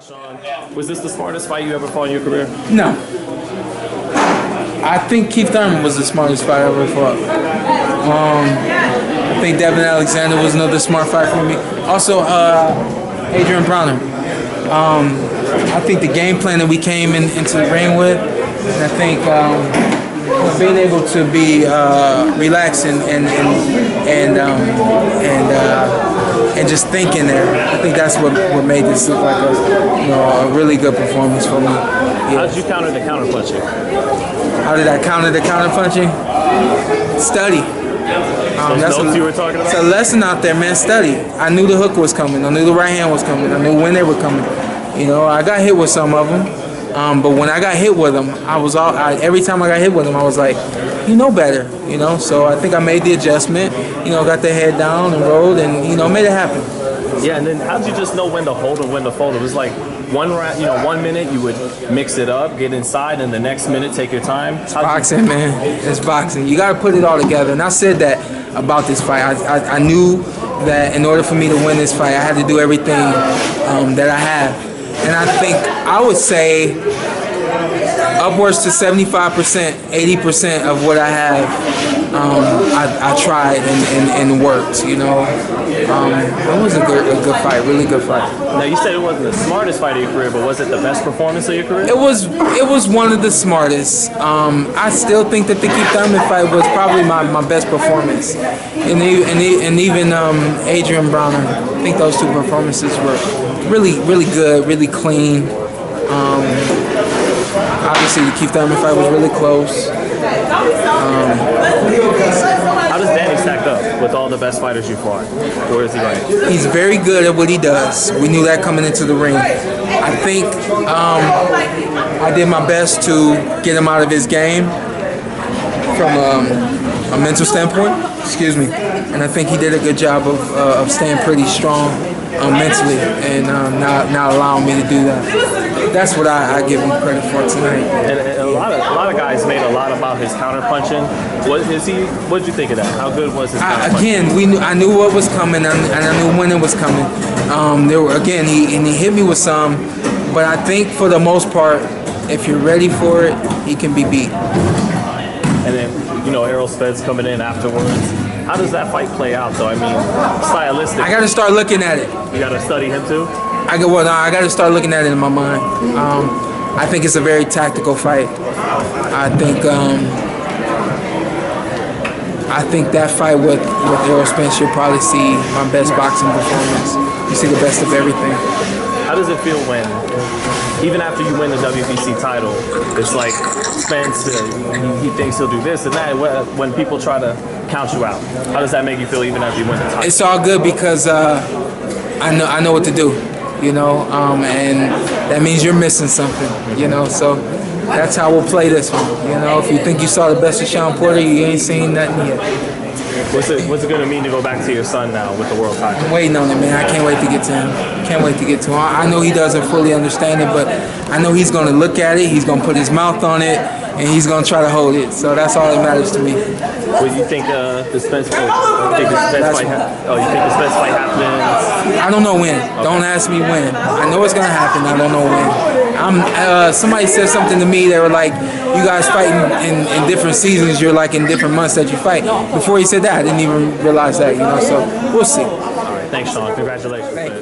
Shawn, was this the smartest fight you ever fought in your career? No. I think Keith Thurman was the smartest fight I ever fought. I think Devin Alexander was another smart fight for me. Also, Adrian Browner. I think the game plan that we came into the ring with, and I think being able to be relaxed and just thinking there, I think that's what made this look like a really good performance for me. Yeah. How did you counter the counter punching? How did I counter the counter punching? Study. Those notes you were talking about? It's a lesson out there, man. Study. I knew the hook was coming. I knew the right hand was coming. I knew when they were coming. You know, I got hit with some of them. But when I got hit with them, every time I got hit with them, I was like, you know better, you know. So I think I made the adjustment, got the head down and rolled, and made it happen. Yeah, and then how did you just know when to hold and when to fold? It was like 1 minute you would mix it up, get inside, and the next minute take your time. It's boxing, man. It's boxing. You got to put it all together. And I said that about this fight. I knew that in order for me to win this fight, I had to do everything that I have. And I think I would say upwards to 75%, 80% of what I have, I tried and worked. It was a good fight, really good fight. Now you said it wasn't the smartest fight of your career, but was it the best performance of your career? It was one of the smartest. I still think that the Keith Thurman fight was probably my best performance, and even Adrian Browner. I think those two performances were really good, really clean. Obviously, the Keith Thurman fight was really close. How does Danny stack up with all the best fighters you fought? Where is he ranked? He's very good at what he does. We knew that coming into the ring. I think I did my best to get him out of his game from a mental standpoint. Excuse me. And I think he did a good job of staying pretty strong mentally and not allowing me to do that. That's what I give him credit for tonight. And a lot of guys made a lot about his counter punching. What did you think of that? How good was his counter punching? I knew what was coming, and I knew when it was coming. He hit me with some, but I think for the most part, if you're ready for it, he can be beat. And then Errol Spence coming in afterwards. How does that fight play out, though? I mean, stylistic. I got to start looking at it. You got to study him too. I got to start looking at it in my mind. I think it's a very tactical fight. I think that fight with Errol Spence, you'll probably see my best boxing performance. You see the best of everything. How does it feel when, even after you win the WBC title, it's like Spence, he thinks he'll do this and that, when people try to count you out? How does that make you feel even after you win the title? It's all good because I know what to do, and that means you're missing something, so that's how we'll play this one. If you think you saw the best of Shawn Porter, you ain't seen nothing yet. What's it going to mean to go back to your son now with the world title? I'm waiting on it, man. I can't wait to get to him. Can't wait to get to him. I know he doesn't fully understand it, but I know he's going to look at it, he's going to put his mouth on it, and he's going to try to hold it. So that's all that matters to me. Well, you think the Spence fight happens? I don't know when. Okay. Don't ask me when. I know it's going to happen. I don't know when. Somebody said something to me. They were like, you guys fighting in different seasons. You're like in different months that you fight. Before he said that, I didn't even realize that, so we'll see. All right. Thanks, Shawn. Congratulations. Thank you.